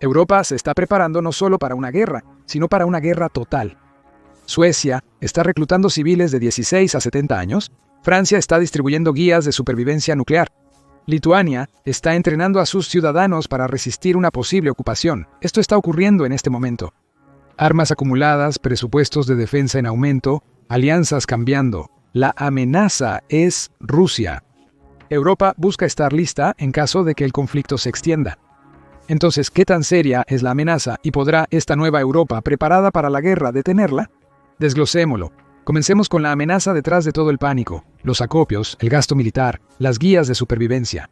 Europa se está preparando no solo para una guerra, sino para una guerra total. Suecia está reclutando civiles de 16 a 70 años, Francia está distribuyendo guías de supervivencia nuclear, Lituania está entrenando a sus ciudadanos para resistir una posible ocupación. Esto está ocurriendo en este momento. Armas acumuladas, presupuestos de defensa en aumento, alianzas cambiando. La amenaza es Rusia. Europa busca estar lista en caso de que el conflicto se extienda. Entonces, ¿qué tan seria es la amenaza y podrá esta nueva Europa preparada para la guerra detenerla? Desglosémoslo. Comencemos con la amenaza detrás de todo el pánico, los acopios, el gasto militar, las guías de supervivencia.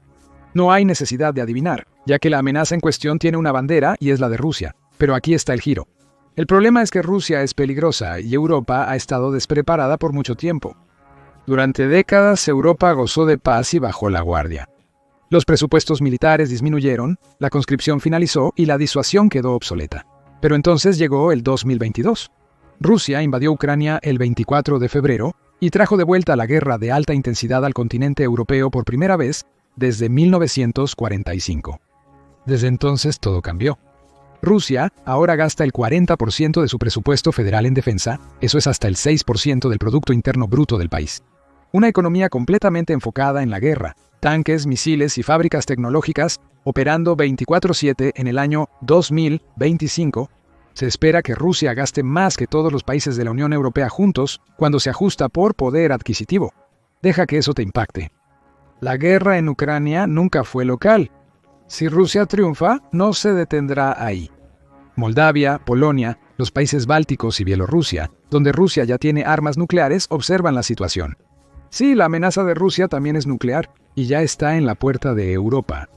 No hay necesidad de adivinar, ya que la amenaza en cuestión tiene una bandera y es la de Rusia. Pero aquí está el giro. El problema es que Rusia es peligrosa y Europa ha estado despreparada por mucho tiempo. Durante décadas Europa gozó de paz y bajó la guardia. Los presupuestos militares disminuyeron, la conscripción finalizó y la disuasión quedó obsoleta. Pero entonces llegó el 2022. Rusia invadió Ucrania el 24 de febrero y trajo de vuelta la guerra de alta intensidad al continente europeo por primera vez desde 1945. Desde entonces todo cambió. Rusia ahora gasta el 40% de su presupuesto federal en defensa, eso es hasta el 6% del Producto Interno Bruto del país. Una economía completamente enfocada en la guerra, tanques, misiles y fábricas tecnológicas operando 24/7 en el año 2025. Se espera que Rusia gaste más que todos los países de la Unión Europea juntos cuando se ajusta por poder adquisitivo. Deja que eso te impacte. La guerra en Ucrania nunca fue local. Si Rusia triunfa, no se detendrá ahí. Moldavia, Polonia, los países bálticos y Bielorrusia, donde Rusia ya tiene armas nucleares, observan la situación. Sí, la amenaza de Rusia también es nuclear y ya está en la puerta de Europa.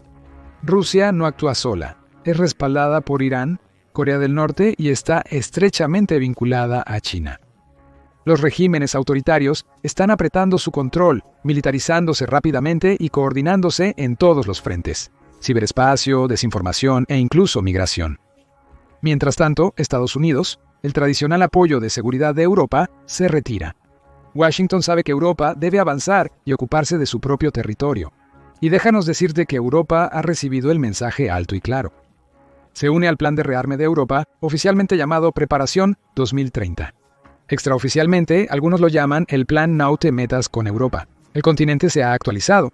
Rusia no actúa sola, es respaldada por Irán, Corea del Norte y está estrechamente vinculada a China. Los regímenes autoritarios están apretando su control, militarizándose rápidamente y coordinándose en todos los frentes: ciberespacio, desinformación e incluso migración. Mientras tanto, Estados Unidos, el tradicional apoyo de seguridad de Europa, se retira. Washington sabe que Europa debe avanzar y ocuparse de su propio territorio. Y déjanos decirte que Europa ha recibido el mensaje alto y claro. Se une al plan de rearme de Europa, oficialmente llamado Preparación 2030. Extraoficialmente, algunos lo llaman el Plan No Te Metas con Europa. El continente se ha actualizado.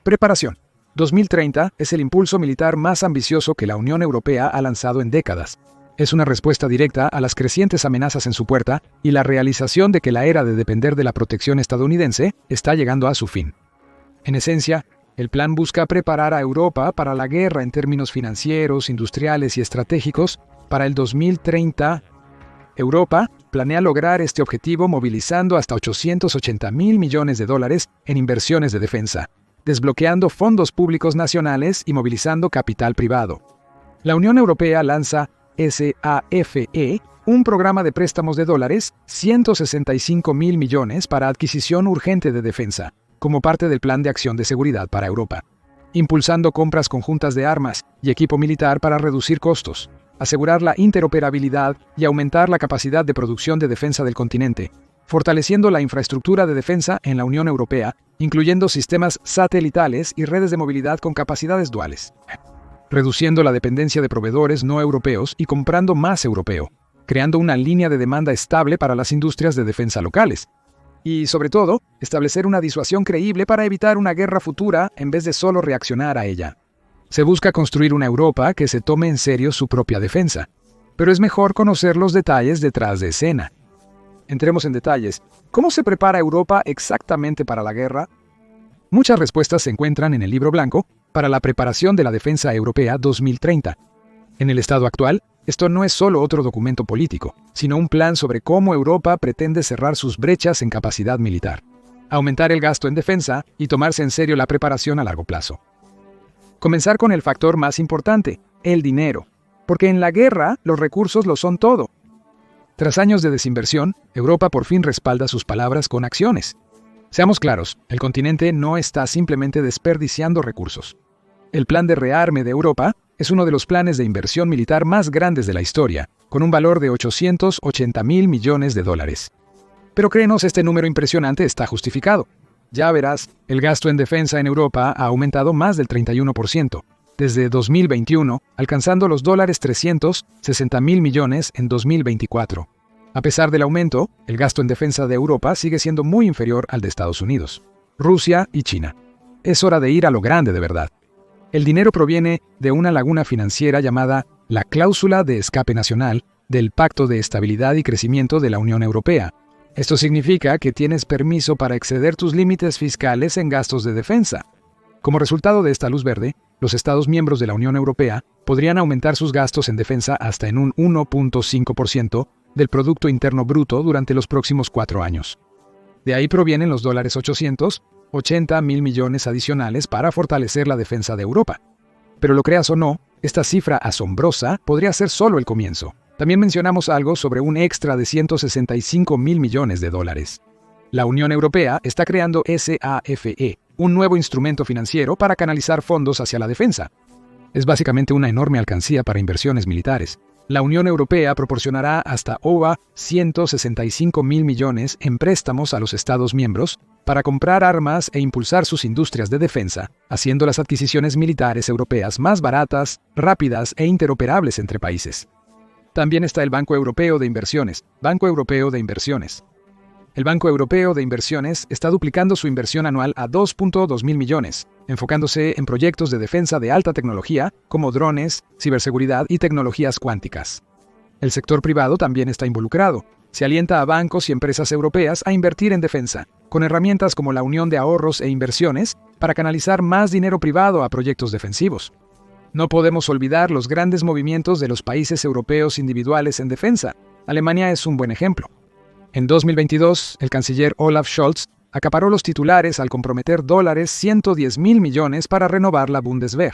Preparación 2030 es el impulso militar más ambicioso que la Unión Europea ha lanzado en décadas. Es una respuesta directa a las crecientes amenazas en su puerta y la realización de que la era de depender de la protección estadounidense está llegando a su fin. En esencia, el plan busca preparar a Europa para la guerra en términos financieros, industriales y estratégicos para el 2030. Europa planea lograr este objetivo movilizando hasta $880 mil millones en inversiones de defensa, desbloqueando fondos públicos nacionales y movilizando capital privado. La Unión Europea lanza SAFE, un programa de préstamos de dólares, $165 mil millones para adquisición urgente de defensa, como parte del Plan de Acción de Seguridad para Europa, impulsando compras conjuntas de armas y equipo militar para reducir costos, asegurar la interoperabilidad y aumentar la capacidad de producción de defensa del continente, fortaleciendo la infraestructura de defensa en la Unión Europea, incluyendo sistemas satelitales y redes de movilidad con capacidades duales, reduciendo la dependencia de proveedores no europeos y comprando más europeo, creando una línea de demanda estable para las industrias de defensa locales. Y, sobre todo, establecer una disuasión creíble para evitar una guerra futura en vez de solo reaccionar a ella. Se busca construir una Europa que se tome en serio su propia defensa, pero es mejor conocer los detalles detrás de escena. Entremos en detalles. ¿Cómo se prepara Europa exactamente para la guerra? Muchas respuestas se encuentran en el Libro Blanco para la preparación de la defensa europea 2030. En el estado actual, esto no es solo otro documento político, sino un plan sobre cómo Europa pretende cerrar sus brechas en capacidad militar, aumentar el gasto en defensa y tomarse en serio la preparación a largo plazo. Comenzar con el factor más importante, el dinero, porque en la guerra los recursos lo son todo. Tras años de desinversión, Europa por fin respalda sus palabras con acciones. Seamos claros, el continente no está simplemente desperdiciando recursos. El plan de rearme de Europa es uno de los planes de inversión militar más grandes de la historia, con un valor de $880 mil millones. Pero créenos, este número impresionante está justificado. Ya verás, el gasto en defensa en Europa ha aumentado más del 31%. desde 2021, alcanzando los $360.000 millones en 2024. A pesar del aumento, el gasto en defensa de Europa sigue siendo muy inferior al de Estados Unidos, Rusia y China. Es hora de ir a lo grande de verdad. El dinero proviene de una laguna financiera llamada la Cláusula de Escape Nacional del Pacto de Estabilidad y Crecimiento de la Unión Europea. Esto significa que tienes permiso para exceder tus límites fiscales en gastos de defensa. Como resultado de esta luz verde, los Estados miembros de la Unión Europea podrían aumentar sus gastos en defensa hasta en un 1.5% del Producto Interno Bruto durante los próximos 4 años. De ahí provienen los $880.000 millones adicionales para fortalecer la defensa de Europa. Pero lo creas o no, esta cifra asombrosa podría ser solo el comienzo. También mencionamos algo sobre un extra de $165.000 millones. La Unión Europea está creando SAFE, un nuevo instrumento financiero para canalizar fondos hacia la defensa. Es básicamente una enorme alcancía para inversiones militares. La Unión Europea proporcionará hasta $165.000 millones en préstamos a los Estados miembros para comprar armas e impulsar sus industrias de defensa, haciendo las adquisiciones militares europeas más baratas, rápidas e interoperables entre países. También está el Banco Europeo de Inversiones, Banco Europeo de Inversiones. El Banco Europeo de Inversiones está duplicando su inversión anual a $2.2 mil millones, enfocándose en proyectos de defensa de alta tecnología como drones, ciberseguridad y tecnologías cuánticas. El sector privado también está involucrado. Se alienta a bancos y empresas europeas a invertir en defensa, con herramientas como la Unión de Ahorros e Inversiones para canalizar más dinero privado a proyectos defensivos. No podemos olvidar los grandes movimientos de los países europeos individuales en defensa. Alemania es un buen ejemplo. En 2022, el canciller Olaf Scholz acaparó los titulares al comprometer $110.000 millones para renovar la Bundeswehr,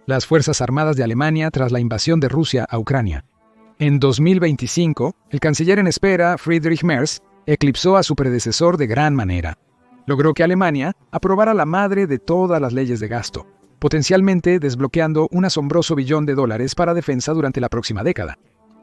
las Fuerzas Armadas de Alemania tras la invasión de Rusia a Ucrania. En 2025, el canciller en espera, Friedrich Merz, eclipsó a su predecesor de gran manera. Logró que Alemania aprobara la madre de todas las leyes de gasto, potencialmente desbloqueando un asombroso $1 billón para defensa durante la próxima década.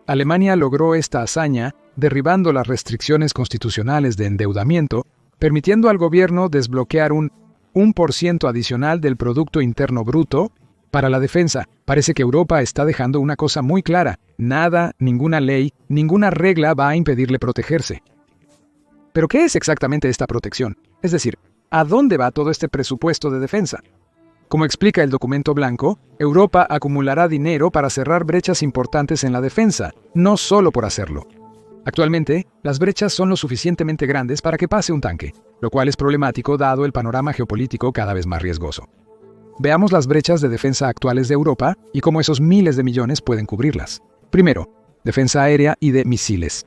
Alemania logró esta hazaña derribando las restricciones constitucionales de endeudamiento, permitiendo al gobierno desbloquear un 1% adicional del Producto Interno Bruto para la defensa. Parece que Europa está dejando una cosa muy clara: nada, ninguna ley, ninguna regla va a impedirle protegerse. ¿Pero qué es exactamente esta protección? Es decir, ¿a dónde va todo este presupuesto de defensa? Como explica el documento blanco, Europa acumulará dinero para cerrar brechas importantes en la defensa, no solo por hacerlo. Actualmente, las brechas son lo suficientemente grandes para que pase un tanque, lo cual es problemático dado el panorama geopolítico cada vez más riesgoso. Veamos las brechas de defensa actuales de Europa y cómo esos miles de millones pueden cubrirlas. Primero, defensa aérea y de misiles.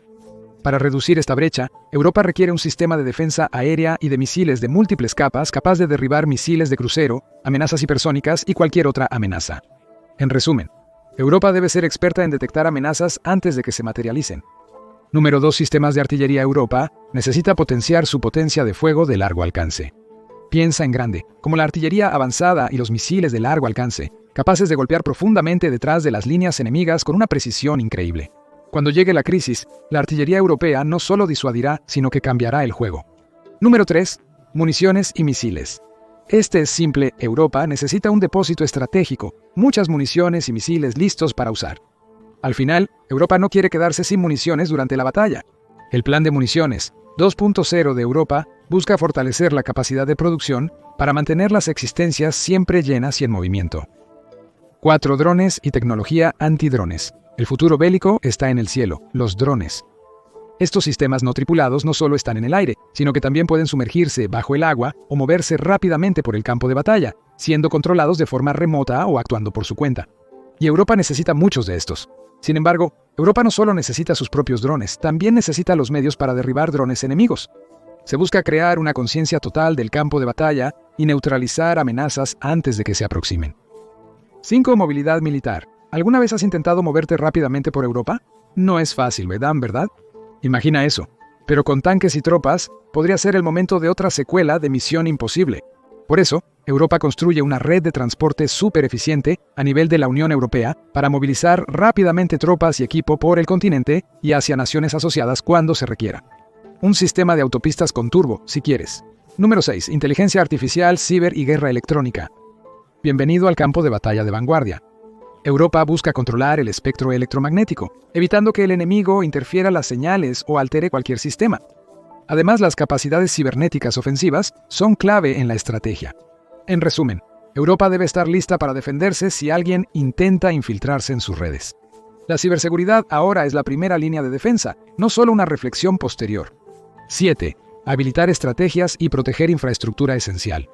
Para reducir esta brecha, Europa requiere un sistema de defensa aérea y de misiles de múltiples capas capaz de derribar misiles de crucero, amenazas hipersónicas y cualquier otra amenaza. En resumen, Europa debe ser experta en detectar amenazas antes de que se materialicen. Número 2. Sistemas de artillería. Europa necesita potenciar su potencia de fuego de largo alcance. Piensa en grande, como la artillería avanzada y los misiles de largo alcance, capaces de golpear profundamente detrás de las líneas enemigas con una precisión increíble. Cuando llegue la crisis, la artillería europea no solo disuadirá, sino que cambiará el juego. Número 3. Municiones y misiles. Este es simple: Europa necesita un depósito estratégico, muchas municiones y misiles listos para usar. Al final, Europa no quiere quedarse sin municiones durante la batalla. El Plan de Municiones 2.0 de Europa busca fortalecer la capacidad de producción para mantener las existencias siempre llenas y en movimiento. 4. Drones y tecnología antidrones. El futuro bélico está en el cielo, los drones. Estos sistemas no tripulados no solo están en el aire, sino que también pueden sumergirse bajo el agua o moverse rápidamente por el campo de batalla, siendo controlados de forma remota o actuando por su cuenta. Y Europa necesita muchos de estos. Sin embargo, Europa no solo necesita sus propios drones, también necesita los medios para derribar drones enemigos. Se busca crear una conciencia total del campo de batalla y neutralizar amenazas antes de que se aproximen. 5. Movilidad militar. ¿Alguna vez has intentado moverte rápidamente por Europa? No es fácil, ¿verdad? Imagina eso. Pero con tanques y tropas, podría ser el momento de otra secuela de Misión Imposible. Por eso, Europa construye una red de transporte súper eficiente a nivel de la Unión Europea para movilizar rápidamente tropas y equipo por el continente y hacia naciones asociadas cuando se requiera. Un sistema de autopistas con turbo, si quieres. Número 6. Inteligencia artificial, ciber y guerra electrónica. Bienvenido al campo de batalla de vanguardia. Europa busca controlar el espectro electromagnético, evitando que el enemigo interfiera las señales o altere cualquier sistema. Además, las capacidades cibernéticas ofensivas son clave en la estrategia. En resumen, Europa debe estar lista para defenderse si alguien intenta infiltrarse en sus redes. La ciberseguridad ahora es la primera línea de defensa, no solo una reflexión posterior. 7. Habilitar estrategias y proteger infraestructura esencial.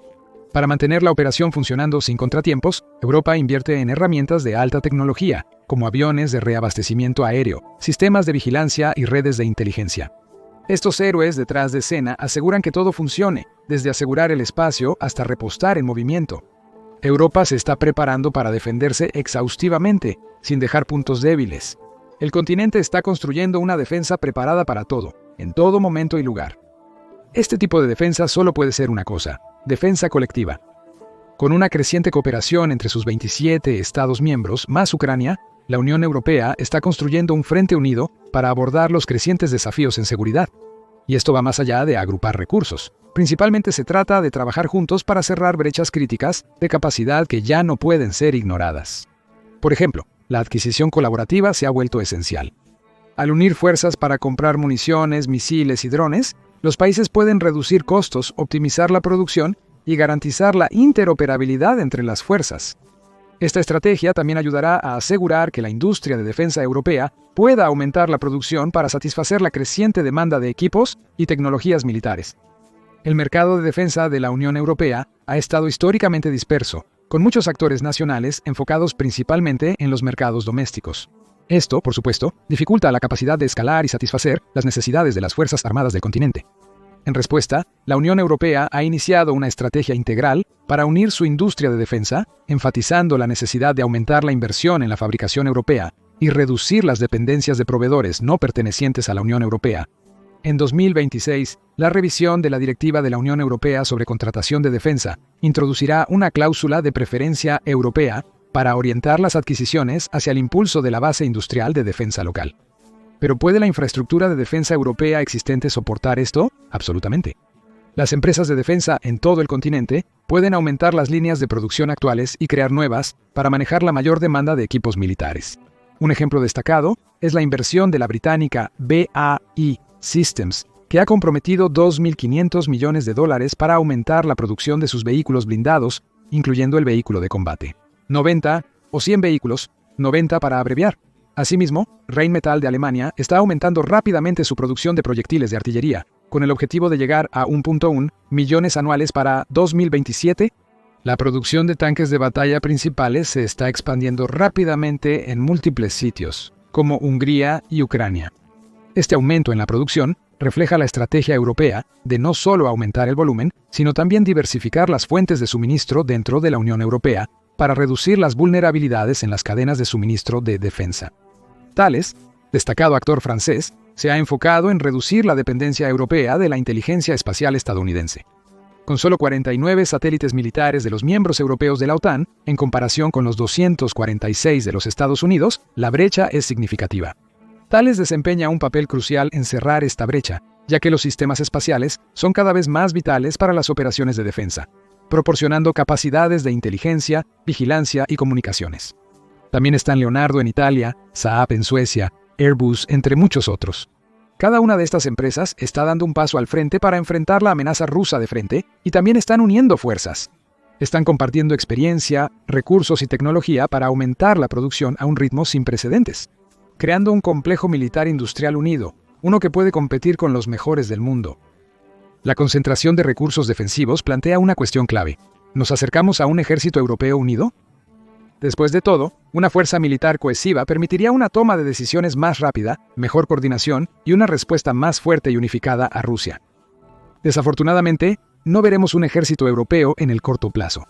Para mantener la operación funcionando sin contratiempos, Europa invierte en herramientas de alta tecnología, como aviones de reabastecimiento aéreo, sistemas de vigilancia y redes de inteligencia. Estos héroes detrás de escena aseguran que todo funcione, desde asegurar el espacio hasta repostar en movimiento. Europa se está preparando para defenderse exhaustivamente, sin dejar puntos débiles. El continente está construyendo una defensa preparada para todo, en todo momento y lugar. Este tipo de defensa solo puede ser una cosa: defensa colectiva. Con una creciente cooperación entre sus 27 Estados miembros, más Ucrania, la Unión Europea está construyendo un frente unido para abordar los crecientes desafíos en seguridad. Y esto va más allá de agrupar recursos. Principalmente se trata de trabajar juntos para cerrar brechas críticas de capacidad que ya no pueden ser ignoradas. Por ejemplo, la adquisición colaborativa se ha vuelto esencial. Al unir fuerzas para comprar municiones, misiles y drones, los países pueden reducir costos, optimizar la producción y garantizar la interoperabilidad entre las fuerzas. Esta estrategia también ayudará a asegurar que la industria de defensa europea pueda aumentar la producción para satisfacer la creciente demanda de equipos y tecnologías militares. El mercado de defensa de la Unión Europea ha estado históricamente disperso, con muchos actores nacionales enfocados principalmente en los mercados domésticos. Esto, por supuesto, dificulta la capacidad de escalar y satisfacer las necesidades de las Fuerzas Armadas del continente. En respuesta, la Unión Europea ha iniciado una estrategia integral para unir su industria de defensa, enfatizando la necesidad de aumentar la inversión en la fabricación europea y reducir las dependencias de proveedores no pertenecientes a la Unión Europea. En 2026, la revisión de la Directiva de la Unión Europea sobre contratación de defensa introducirá una cláusula de preferencia europea para orientar las adquisiciones hacia el impulso de la base industrial de defensa local. ¿Pero puede la infraestructura de defensa europea existente soportar esto? Absolutamente. Las empresas de defensa en todo el continente pueden aumentar las líneas de producción actuales y crear nuevas para manejar la mayor demanda de equipos militares. Un ejemplo destacado es la inversión de la británica BAE Systems, que ha comprometido $2.500 millones para aumentar la producción de sus vehículos blindados, incluyendo el vehículo de combate. 90 o 100 vehículos, 90 para abreviar. Asimismo, Rheinmetall de Alemania está aumentando rápidamente su producción de proyectiles de artillería, con el objetivo de llegar a 1.1 millones anuales para 2027. La producción de tanques de batalla principales se está expandiendo rápidamente en múltiples sitios, como Hungría y Ucrania. Este aumento en la producción refleja la estrategia europea de no solo aumentar el volumen, sino también diversificar las fuentes de suministro dentro de la Unión Europea para reducir las vulnerabilidades en las cadenas de suministro de defensa. Thales, destacado actor francés, se ha enfocado en reducir la dependencia europea de la inteligencia espacial estadounidense. Con solo 49 satélites militares de los miembros europeos de la OTAN, en comparación con los 246 de los Estados Unidos, la brecha es significativa. Thales desempeña un papel crucial en cerrar esta brecha, ya que los sistemas espaciales son cada vez más vitales para las operaciones de defensa, proporcionando capacidades de inteligencia, vigilancia y comunicaciones. También están Leonardo en Italia, Saab en Suecia, Airbus, entre muchos otros. Cada una de estas empresas está dando un paso al frente para enfrentar la amenaza rusa de frente y también están uniendo fuerzas. Están compartiendo experiencia, recursos y tecnología para aumentar la producción a un ritmo sin precedentes, creando un complejo militar industrial unido, uno que puede competir con los mejores del mundo. La concentración de recursos defensivos plantea una cuestión clave. ¿Nos acercamos a un ejército europeo unido? Después de todo, una fuerza militar cohesiva permitiría una toma de decisiones más rápida, mejor coordinación y una respuesta más fuerte y unificada a Rusia. Desafortunadamente, no veremos un ejército europeo en el corto plazo.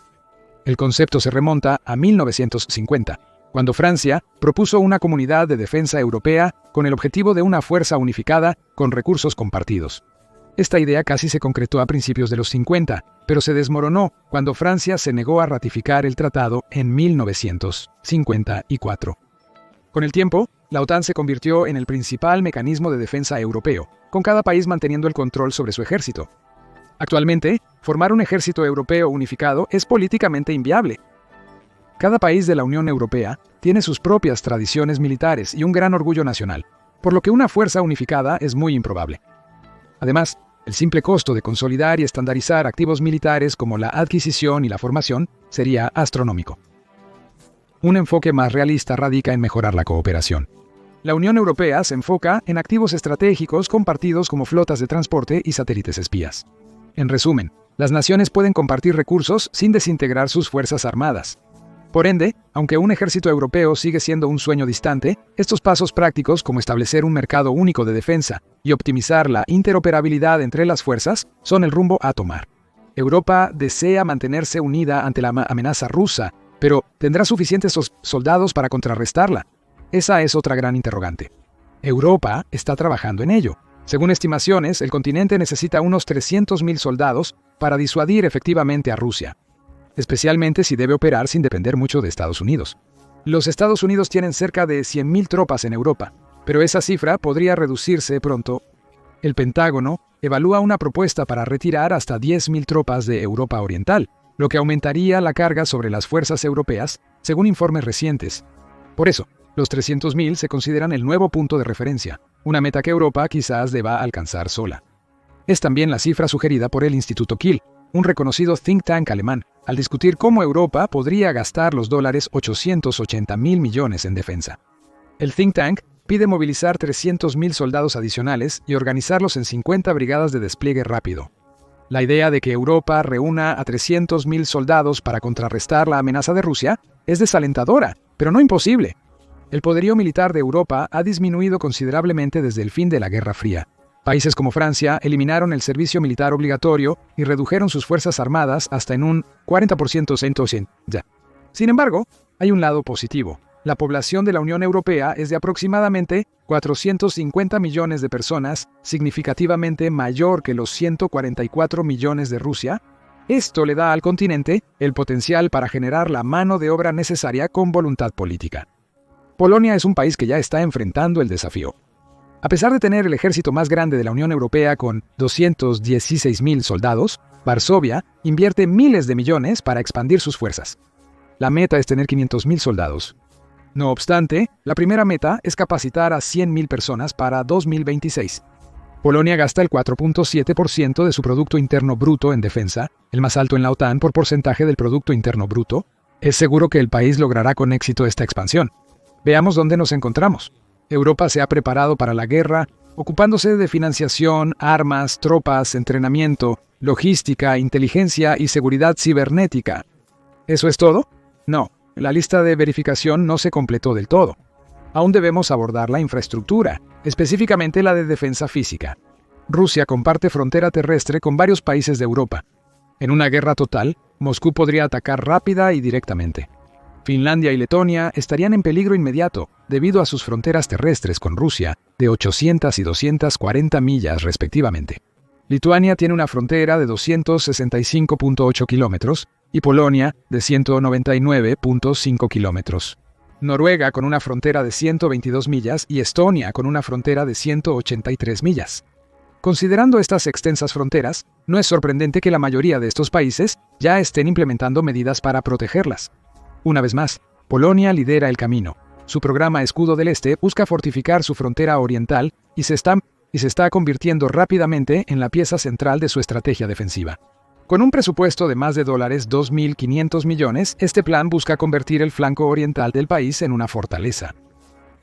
El concepto se remonta a 1950, cuando Francia propuso una comunidad de defensa europea con el objetivo de una fuerza unificada con recursos compartidos. Esta idea casi se concretó a principios de los 50, pero se desmoronó cuando Francia se negó a ratificar el tratado en 1954. Con el tiempo, la OTAN se convirtió en el principal mecanismo de defensa europeo, con cada país manteniendo el control sobre su ejército. Actualmente, formar un ejército europeo unificado es políticamente inviable. Cada país de la Unión Europea tiene sus propias tradiciones militares y un gran orgullo nacional, por lo que una fuerza unificada es muy improbable. Además, el simple costo de consolidar y estandarizar activos militares como la adquisición y la formación sería astronómico. Un enfoque más realista radica en mejorar la cooperación. La Unión Europea se enfoca en activos estratégicos compartidos como flotas de transporte y satélites espías. En resumen, las naciones pueden compartir recursos sin desintegrar sus fuerzas armadas. Por ende, aunque un ejército europeo sigue siendo un sueño distante, estos pasos prácticos como establecer un mercado único de defensa y optimizar la interoperabilidad entre las fuerzas son el rumbo a tomar. Europa desea mantenerse unida ante la amenaza rusa, pero ¿tendrá suficientes soldados para contrarrestarla? Esa es otra gran interrogante. Europa está trabajando en ello. Según estimaciones, el continente necesita unos 300.000 soldados para disuadir efectivamente a Rusia, especialmente si debe operar sin depender mucho de Estados Unidos. Los Estados Unidos tienen cerca de 100.000 tropas en Europa, pero esa cifra podría reducirse pronto. El Pentágono evalúa una propuesta para retirar hasta 10.000 tropas de Europa Oriental, lo que aumentaría la carga sobre las fuerzas europeas, según informes recientes. Por eso, los 300.000 se consideran el nuevo punto de referencia, una meta que Europa quizás deba alcanzar sola. Es también la cifra sugerida por el Instituto Kiel, un reconocido think tank alemán, al discutir cómo Europa podría gastar los dólares 880.000 millones en defensa. El think tank pide movilizar 300.000 soldados adicionales y organizarlos en 50 brigadas de despliegue rápido. La idea de que Europa reúna a 300.000 soldados para contrarrestar la amenaza de Rusia es desalentadora, pero no imposible. El poderío militar de Europa ha disminuido considerablemente desde el fin de la Guerra Fría. Países como Francia eliminaron el servicio militar obligatorio y redujeron sus fuerzas armadas hasta en un 40%. Sin embargo, hay un lado positivo. La población de la Unión Europea es de aproximadamente 450 millones de personas, significativamente mayor que los 144 millones de Rusia. Esto le da al continente el potencial para generar la mano de obra necesaria con voluntad política. Polonia es un país que ya está enfrentando el desafío. A pesar de tener el ejército más grande de la Unión Europea con 216.000 soldados, Varsovia invierte miles de millones para expandir sus fuerzas. La meta es tener 500.000 soldados. No obstante, la primera meta es capacitar a 100.000 personas para 2026. Polonia gasta el 4.7% de su Producto Interno Bruto en defensa, el más alto en la OTAN por porcentaje del Producto Interno Bruto. Es seguro que el país logrará con éxito esta expansión. Veamos dónde nos encontramos. Europa se ha preparado para la guerra, ocupándose de financiación, armas, tropas, entrenamiento, logística, inteligencia y seguridad cibernética. ¿Eso es todo? No, la lista de verificación no se completó del todo. Aún debemos abordar la infraestructura, específicamente la de defensa física. Rusia comparte frontera terrestre con varios países de Europa. En una guerra total, Moscú podría atacar rápida y directamente. Finlandia y Letonia estarían en peligro inmediato debido a sus fronteras terrestres con Rusia de 800 y 240 millas respectivamente. Lituania tiene una frontera de 265.8 kilómetros y Polonia de 199.5 kilómetros. Noruega con una frontera de 122 millas y Estonia con una frontera de 183 millas. Considerando estas extensas fronteras, no es sorprendente que la mayoría de estos países ya estén implementando medidas para protegerlas. Una vez más, Polonia lidera el camino. Su programa Escudo del Este busca fortificar su frontera oriental y se está convirtiendo rápidamente en la pieza central de su estrategia defensiva. Con un presupuesto de más de $2.500 millones, este plan busca convertir el flanco oriental del país en una fortaleza.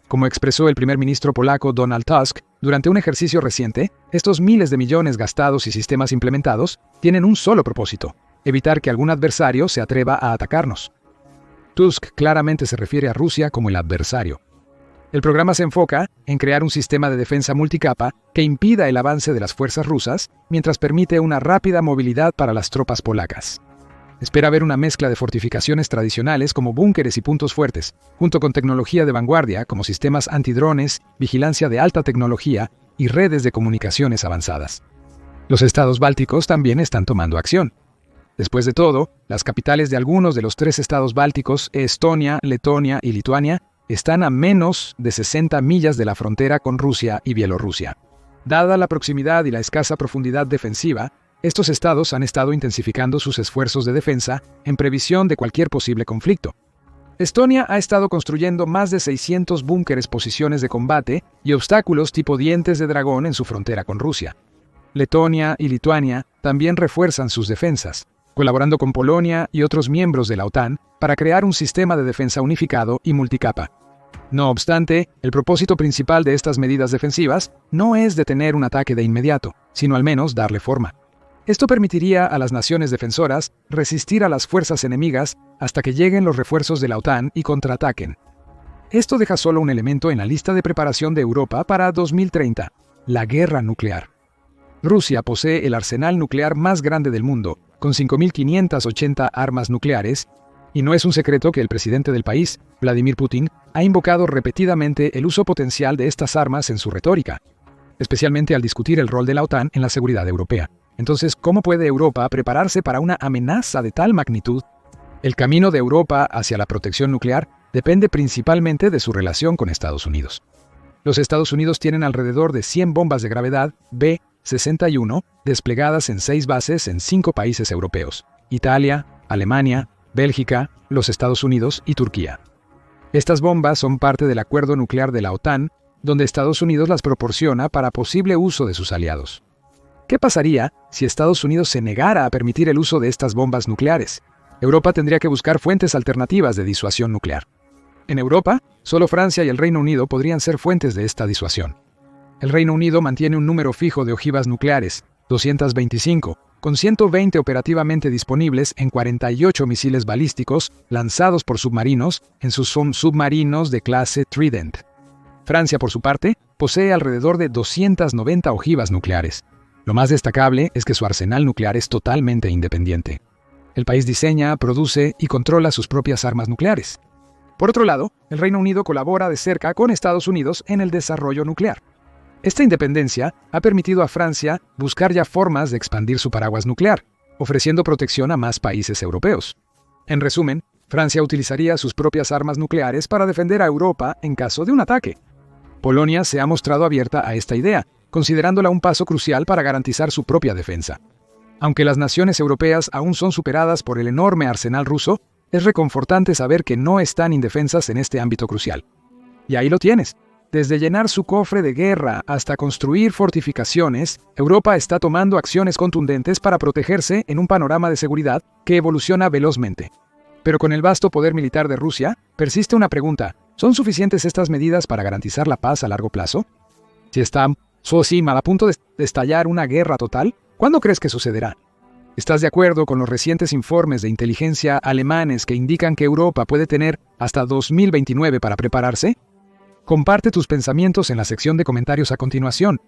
Como expresó el primer ministro polaco Donald Tusk durante un ejercicio reciente, estos miles de millones gastados y sistemas implementados tienen un solo propósito: evitar que algún adversario se atreva a atacarnos. Tusk claramente se refiere a Rusia como el adversario. El programa se enfoca en crear un sistema de defensa multicapa que impida el avance de las fuerzas rusas mientras permite una rápida movilidad para las tropas polacas. Espera ver una mezcla de fortificaciones tradicionales como búnkeres y puntos fuertes, junto con tecnología de vanguardia como sistemas antidrones, vigilancia de alta tecnología y redes de comunicaciones avanzadas. Los estados bálticos también están tomando acción. Después de todo, las capitales de algunos de los 3 estados bálticos, Estonia, Letonia y Lituania, están a menos de 60 millas de la frontera con Rusia y Bielorrusia. Dada la proximidad y la escasa profundidad defensiva, estos estados han estado intensificando sus esfuerzos de defensa en previsión de cualquier posible conflicto. Estonia ha estado construyendo más de 600 búnkeres, posiciones de combate y obstáculos tipo dientes de dragón en su frontera con Rusia. Letonia y Lituania también refuerzan sus defensas, colaborando con Polonia y otros miembros de la OTAN para crear un sistema de defensa unificado y multicapa. No obstante, el propósito principal de estas medidas defensivas no es detener un ataque de inmediato, sino al menos darle forma. Esto permitiría a las naciones defensoras resistir a las fuerzas enemigas hasta que lleguen los refuerzos de la OTAN y contraataquen. Esto deja solo un elemento en la lista de preparación de Europa para 2030, la guerra nuclear. Rusia posee el arsenal nuclear más grande del mundo, con 5.580 armas nucleares, y no es un secreto que el presidente del país, Vladimir Putin, ha invocado repetidamente el uso potencial de estas armas en su retórica, especialmente al discutir el rol de la OTAN en la seguridad europea. Entonces, ¿cómo puede Europa prepararse para una amenaza de tal magnitud? El camino de Europa hacia la protección nuclear depende principalmente de su relación con Estados Unidos. Los Estados Unidos tienen alrededor de 100 bombas de gravedad B-61 desplegadas en 6 bases en 5 países europeos: Italia, Alemania, Bélgica, los Estados Unidos y Turquía. Estas bombas son parte del acuerdo nuclear de la OTAN, donde Estados Unidos las proporciona para posible uso de sus aliados. ¿Qué pasaría si Estados Unidos se negara a permitir el uso de estas bombas nucleares? Europa tendría que buscar fuentes alternativas de disuasión nuclear. En Europa, solo Francia y el Reino Unido podrían ser fuentes de esta disuasión. El Reino Unido mantiene un número fijo de ojivas nucleares, 225, con 120 operativamente disponibles en 48 misiles balísticos lanzados por submarinos en sus submarinos de clase Trident. Francia, por su parte, posee alrededor de 290 ojivas nucleares. Lo más destacable es que su arsenal nuclear es totalmente independiente. El país diseña, produce y controla sus propias armas nucleares. Por otro lado, el Reino Unido colabora de cerca con Estados Unidos en el desarrollo nuclear. Esta independencia ha permitido a Francia buscar ya formas de expandir su paraguas nuclear, ofreciendo protección a más países europeos. En resumen, Francia utilizaría sus propias armas nucleares para defender a Europa en caso de un ataque. Polonia se ha mostrado abierta a esta idea, considerándola un paso crucial para garantizar su propia defensa. Aunque las naciones europeas aún son superadas por el enorme arsenal ruso, es reconfortante saber que no están indefensas en este ámbito crucial. Y ahí lo tienes. Desde llenar su cofre de guerra hasta construir fortificaciones, Europa está tomando acciones contundentes para protegerse en un panorama de seguridad que evoluciona velozmente. Pero con el vasto poder militar de Rusia, persiste una pregunta: ¿son suficientes estas medidas para garantizar la paz a largo plazo? Si está a punto de estallar una guerra total, ¿cuándo crees que sucederá? ¿Estás de acuerdo con los recientes informes de inteligencia alemanes que indican que Europa puede tener hasta 2029 para prepararse? Comparte tus pensamientos en la sección de comentarios a continuación.